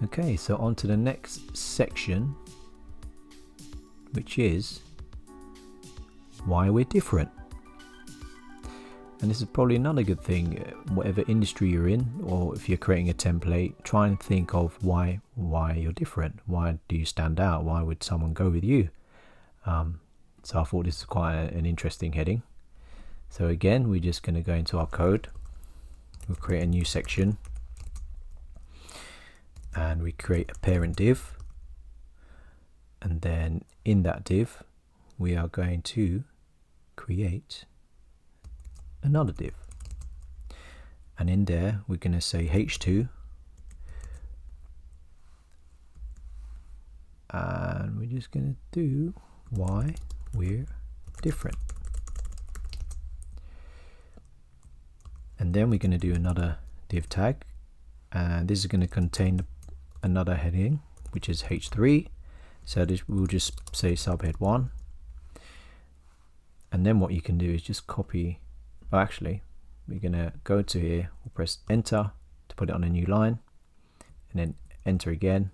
Okay, so on to the next section, which is why we're different. And this is probably another good thing, whatever industry you're in, or if you're creating a template, try and think of why you're different. Why do you stand out? Why would someone go with you? So I thought this is quite an interesting heading. So again, we're just going to go into our code. We'll create a new section, and we create a parent div, and then in that div we are going to create another div, and in there we're going to say h2, and we're just going to do why we're different, and then we're going to do another div tag, and this is going to contain another heading, which is h3. So this, we'll just say subhead 1, and then what you can do is just copy. Oh, actually, we're going to go to here, we'll press enter to put it on a new line, and then enter again.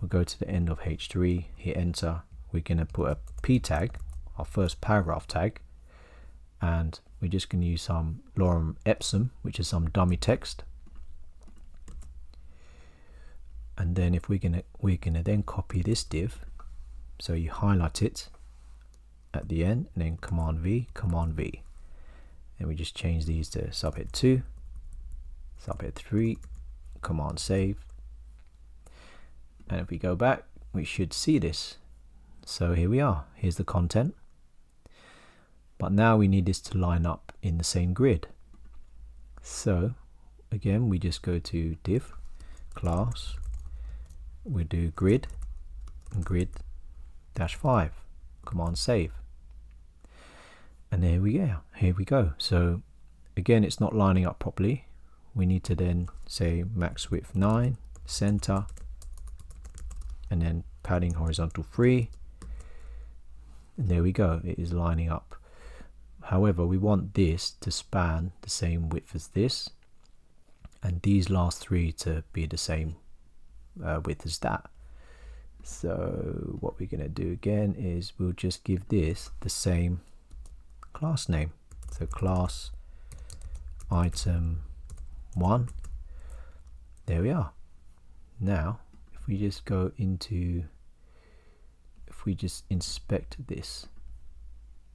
We'll go to the end of h3, hit enter. We're going to put a p tag, our first paragraph tag, and we're just going to use some lorem ipsum, which is some dummy text. And then if we're gonna then copy this div, so you highlight it at the end, and then Command V, and we just change these to subhead 2, subhead 3, Command save, and if we go back, we should see this. So here we are. Here's the content, but now we need this to line up in the same grid. So again, we just go to div, class, we do grid, and grid -5, Command save, and there we go. Here we go. So again, it's not lining up properly. We need to then say max width 9, center, and then padding horizontal 3, and there we go. It is lining up. However, we want this to span the same width as this, and these last 3 to be the same width as that. So what we're going to do again is we'll just give this the same class name. So class item 1. There we are. Now if we just go into, if we just inspect this,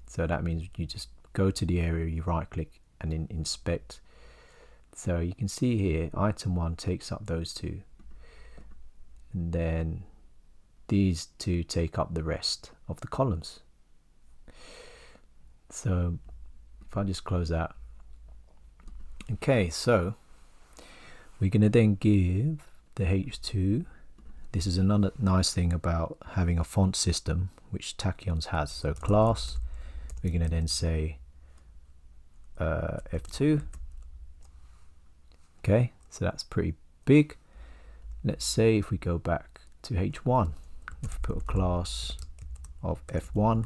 so that means you just go to the area, you right click and then inspect. So you can see here item 1 takes up those 2, and then these 2 take up the rest of the columns. So if I just close that, okay, so we're going to then give the h2. This is another nice thing about having a font system, which Tachyons has. So class, we're going to then say f2. Okay, so that's pretty big. Let's say if we go back to h1, if we put a class of f1,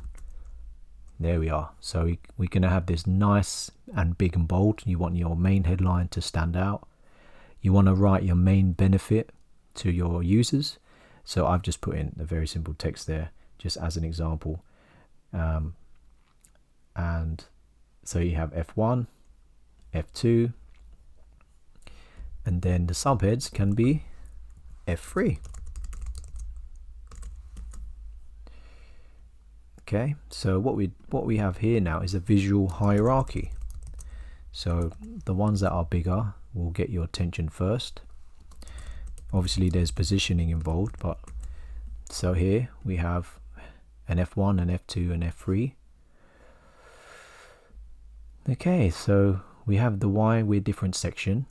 there we are. So we're going to have this nice and big and bold. You want your main headline to stand out. You want to write your main benefit to your users. So I've just put in a very simple text there, just as an example. And so you have f1, f2, and then the subheads can be f3. Okay, so what we have here now is a visual hierarchy. So the ones that are bigger will get your attention first. Obviously there's positioning involved, but so here we have an F1, an F2, and F3. Okay, so we have the why we're different section.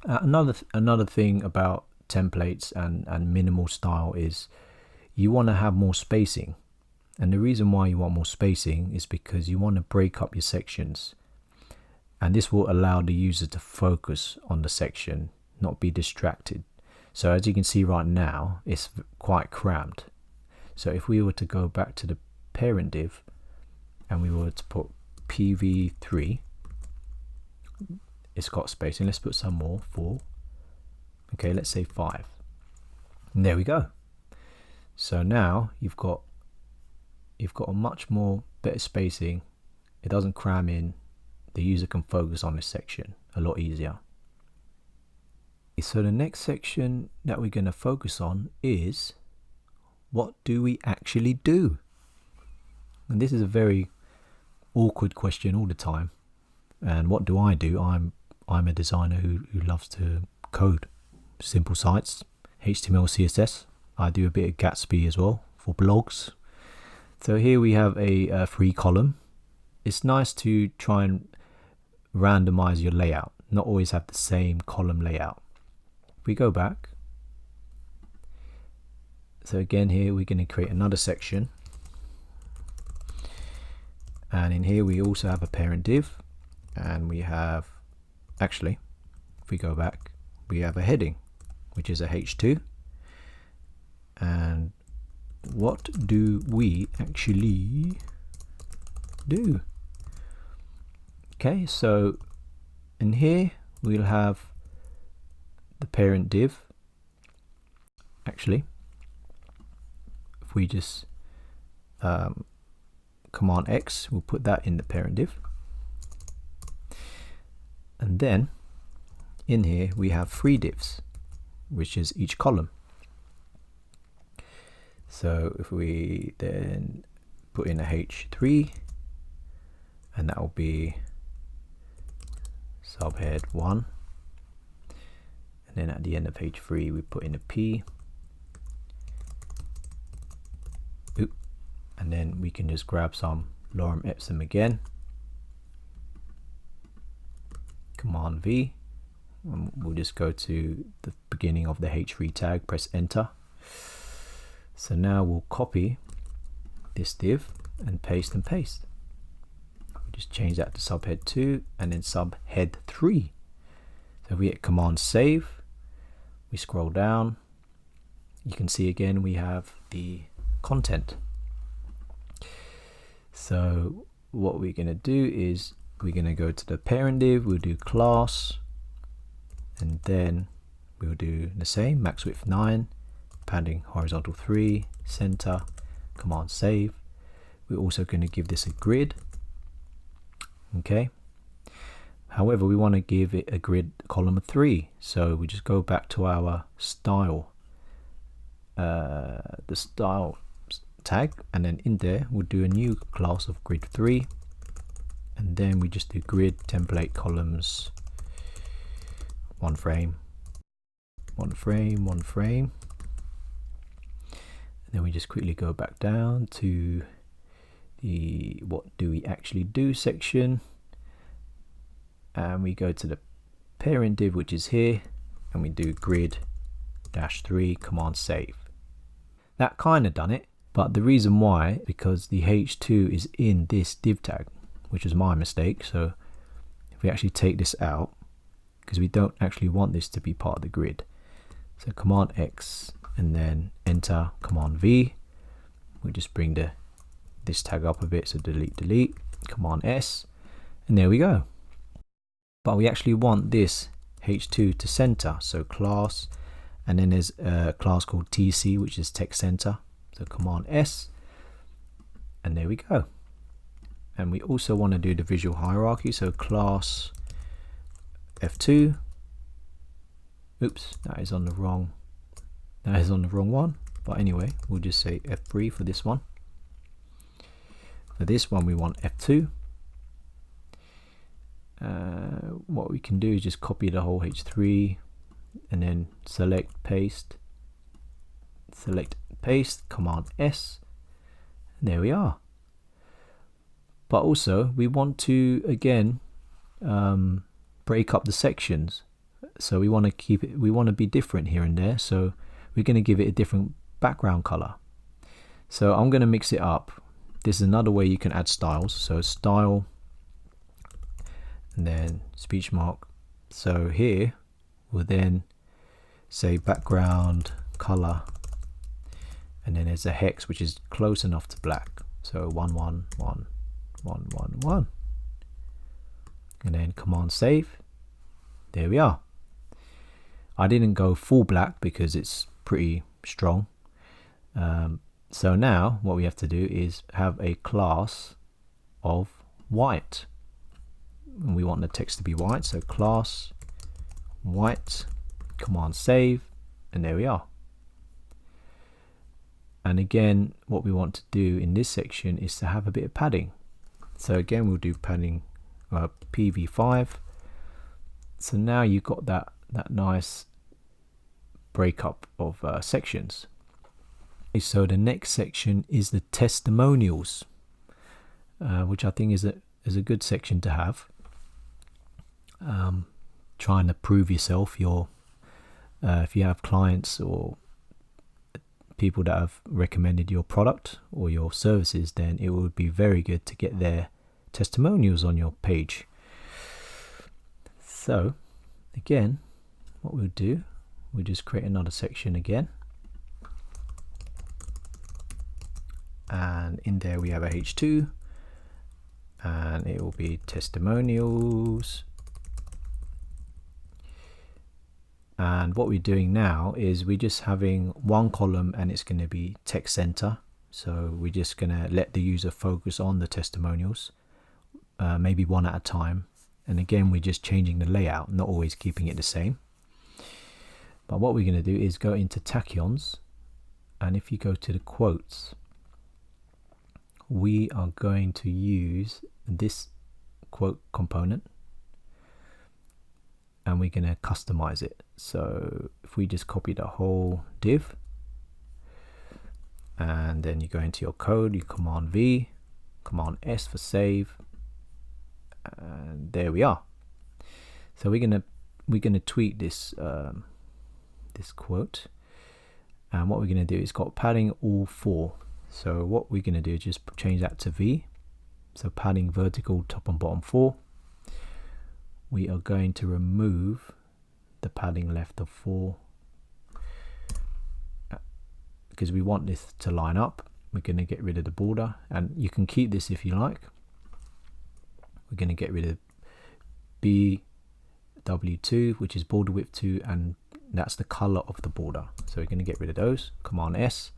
Another thing about templates and minimal style is you want to have more spacing. And the reason why you want more spacing is because you want to break up your sections, and this will allow the user to focus on the section, not be distracted. So as you can see right now, it's quite cramped. So if we were to go back to the parent div and we were to put PV3, it's got spacing. Let's put some more, 4. Okay, let's say 5. And there we go. So now you've got a much more better spacing. It doesn't cram in. The user can focus on this section a lot easier. So the next section that we're going to focus on is, what do we actually do? And this is a very awkward question all the time. And what do? I'm a designer who loves to code simple sites, HTML, CSS. I do a bit of Gatsby as well for blogs. So here we have a free column. It's nice to try and randomize your layout, not always have the same column layout. If we go back, so again here we're going to create another section, and in here we also have a parent div, and we have, actually if we go back, we have a heading which is a h2. And what do we actually do? Okay, so in here we'll have the parent div. Actually, if we just Command X, we'll put that in the parent div. And then in here we have 3 divs, which is each column. So if we then put in a h3, and that will be subhead 1, and then at the end of h3 we put in a p. Oop. And then we can just grab some lorem ipsum again, Command V, and we'll just go to the beginning of the h3 tag, press enter. So now we'll copy this div and paste and paste. We'll just change that to subhead 2 and then subhead 3. So if we hit Command Save, we scroll down, you can see again we have the content. So what we're going to do is we're going to go to the parent div, we'll do class, and then we'll do the same, max width 9, padding horizontal 3, center, Command Save. We're also going to give this a grid. Okay. However, we want to give it a grid column of 3. So we just go back to our style, the style tag, and then in there we'll do a new class of grid 3, and then we just do grid template columns 1 frame, 1 frame, 1 frame. And then we just quickly go back down to the what do we actually do section, and we go to the parent div, which is here, and we do grid -3, Command Save. That kind of done it, but the reason why, because the h2 is in this div tag, which was my mistake. So if we actually take this out, because we don't actually want this to be part of the grid, so Command X and then enter, Command V, we'll just bring this tag up a bit, so delete, Command S, and there we go. But we actually want this h2 to center, so class, and then there's a class called TC, which is text center, so Command S, and there we go. And we also want to do the visual hierarchy, so class F2, oops, that is on the wrong one, but anyway, we'll just say F3 for this one. For this one we want F2. What we can do is just copy the whole h3 and then select paste, Command S, and there we are. But also we want to again break up the sections, so we want to keep it, we want to be different here and there, so we're going to give it a different background color. So I'm going to mix it up. This is another way you can add styles, so style and then speech mark. So here we'll then say background color, and then there's a hex which is close enough to black, so 1111111, and then Command Save. There we are. I didn't go full black because it's pretty strong. So now what we have to do is have a class of white, and we want the text to be white, so class white, command save, and there we are. And again, what we want to do in this section is to have a bit of padding. So again, we'll do padding PV5. So now you've got that nice breakup of sections. So the next section is the testimonials, which I think is a good section to have. Trying to prove yourself. If you have clients or people that have recommended your product or your services, then it would be very good to get their testimonials on your page. So again, what we'll do, we'll just create another section again, and in there we have a H2, and it will be testimonials. And what we're doing now is we're just having one column, and it's going to be text center. So we're just going to let the user focus on the testimonials, maybe one at a time. And again, we're just changing the layout, not always keeping it the same. But what we're going to do is go into tachyons, and if you go to the quotes, we are going to use this quote component, and we're going to customize it. So if we just copy the whole div, and then you go into your code, you command V, command S for save, and there we are. So we're gonna tweak this this quote, and what we're gonna do is got padding all 4. So what we're gonna do is just change that to V. So padding vertical top and bottom 4. We are going to remove the padding left of 4 because we want this to line up. We're going to get rid of the border, and you can keep this if you like. We're going to get rid of BW2, which is border width 2, and that's the color of the border. So we're going to get rid of those. Command S.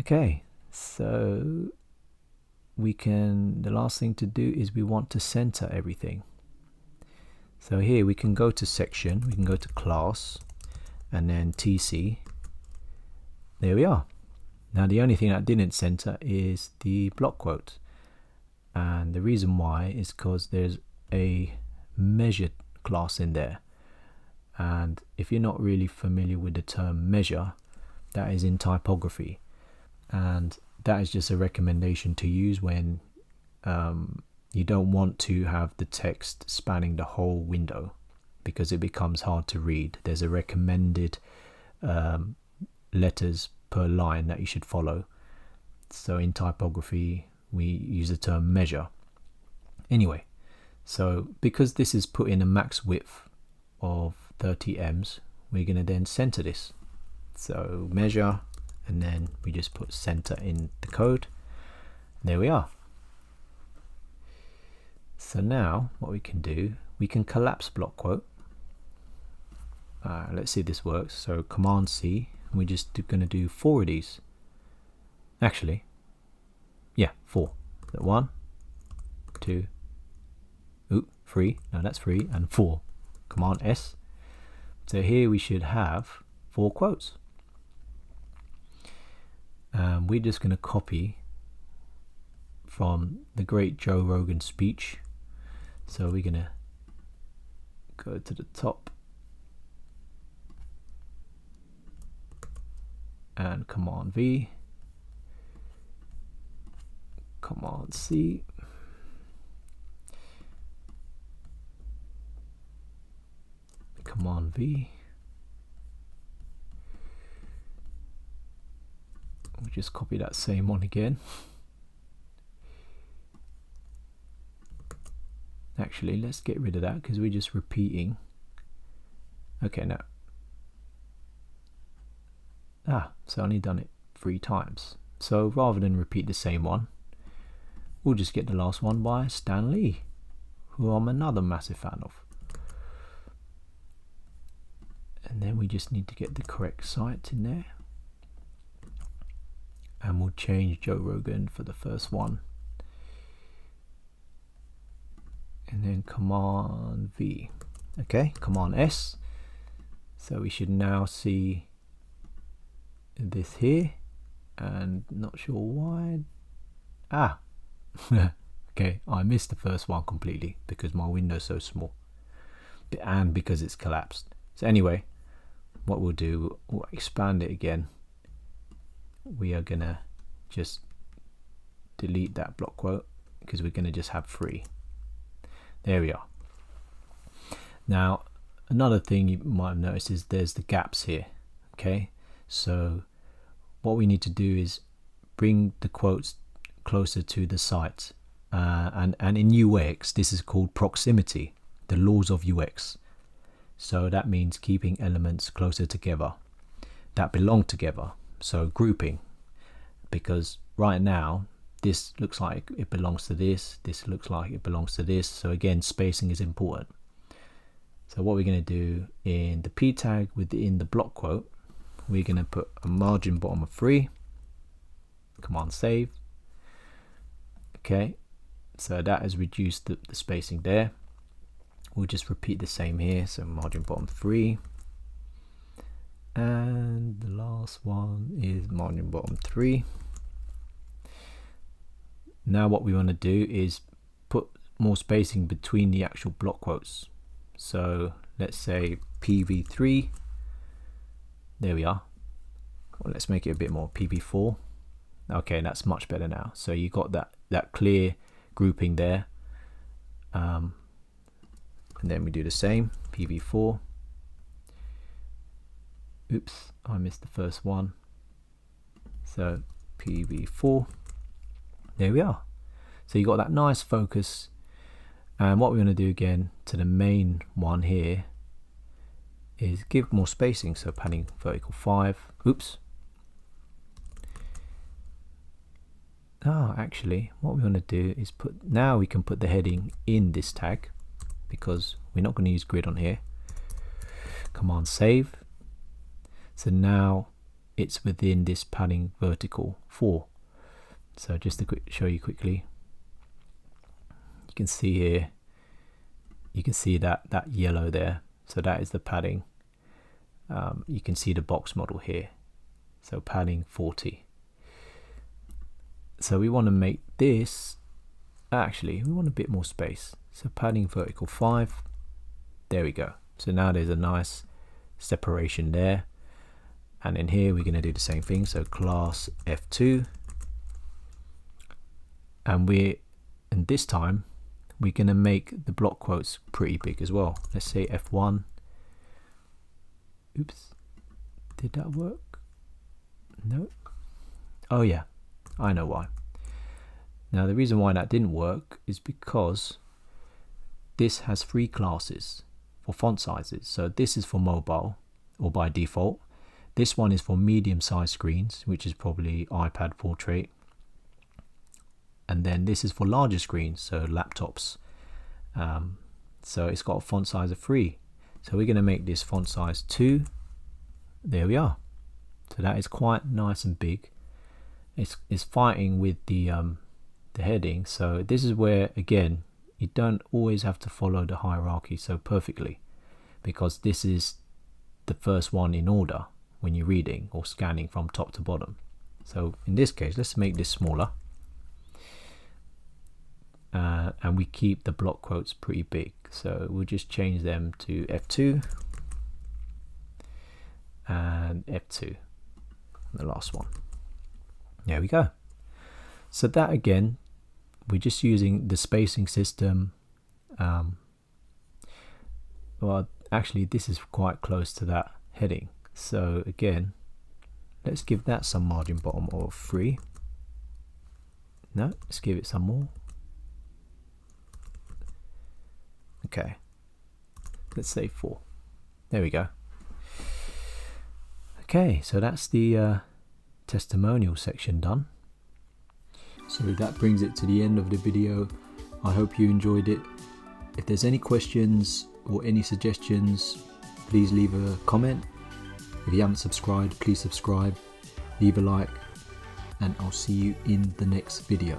Okay, so the last thing to do is we want to center everything. So here we can go to section, we can go to class, and then TC. There we are. Now the only thing that didn't center is the block quote, and the reason why is because there's a measure class in there, and if you're not really familiar with the term measure, that is in typography, and that is just a recommendation to use when you don't want to have the text spanning the whole window, because it becomes hard to read. There's a recommended letters per line that you should follow. So in typography we use the term measure. Anyway, so because this is put in a max width of 30 ems, we're going to then center this. So measure, and then we just put center in the code. There we are. So now what we can do, we can collapse block quote. Let's see if this works. So command C, and we're just going to do 4 of these. Actually, yeah, 4. 1, 2, 3. No, that's 3, and 4. Command S. So here we should have 4 quotes. We're just going to copy from the great Joe Rogan speech. So we're going to go to the top and command V, command C, command V. We'll just copy that same one again. Actually, let's get rid of that because we're just repeating. Okay, now. It's only done it 3 times. So rather than repeat the same one, we'll just get the last one by Stan Lee, who I'm another massive fan of. And then we just need to get the correct site in there. And we'll change Joe Rogan for the first one. And then Command V. Okay, Command S. So we should now see this here. And not sure why. Okay, I missed the first one completely because my window's so small. And because it's collapsed. So anyway, what we'll do, we'll expand it again. We are gonna just delete that block quote because we're gonna just have 3. There we are. Now another thing you might have noticed is there's the gaps here. Okay, so what we need to do is bring the quotes closer to the site, and in UX this is called proximity, the laws of UX. So that means keeping elements closer together that belong together. So grouping, because right now this looks like it belongs to this, this looks like it belongs to this. So again, spacing is important. So what we're going to do in the p tag within the block quote, we're going to put a margin bottom of 3. Command save. Okay, so that has reduced the spacing there. We'll just repeat the same here. So margin bottom 3. And the last one is margin bottom 3. Now what we want to do is put more spacing between the actual block quotes. So let's say PV3. There we are. Well, let's make it a bit more PV4. Okay, that's much better now. So you got that clear grouping there. And then we do the same, PV4. Oops, I missed the first one. So PV4. There we are. So you got that nice focus. And what we're going to do again to the main one here is give more spacing. So padding vertical 5. Oops. Actually, what we want to do is now we can put the heading in this tag because we're not going to use grid on here. Command save. So now it's within this padding vertical 4. So just to show you quickly, you can see here, you can see that yellow there. So that is the padding. You can see the box model here. So padding 40. So we want to make this, actually we want a bit more space. So padding vertical 5. There we go. So now there's a nice separation there. And in here we're going to do the same thing. So class F2. And this time we're going to make the block quotes pretty big as well. Let's say F1. Oops, did that work? No. Oh yeah, I know why. Now the reason why that didn't work is because this has 3 classes for font sizes. So this is for mobile or by default. This one is for medium-sized screens, which is probably iPad portrait. And then this is for larger screens, so laptops. So it's got a font size of 3. So we're going to make this font size 2. There we are. So that is quite nice and big. It's fighting with the heading. So this is where, again, you don't always have to follow the hierarchy so perfectly, because this is the first one in order when you're reading or scanning from top to bottom. So in this case, let's make this smaller. And we keep the block quotes pretty big. So we'll just change them to F2 and F2, the last one. There we go. So that, again, we're just using the spacing system. Well, actually this is quite close to that heading. So again, let's give that some margin bottom of 3. No, let's give it some more. Okay, let's say 4. There we go. Okay, so that's the testimonial section done. So that brings it to the end of the video. I hope you enjoyed it. If there's any questions or any suggestions, please leave a comment. If you haven't subscribed, please subscribe, leave a like, and I'll see you in the next video.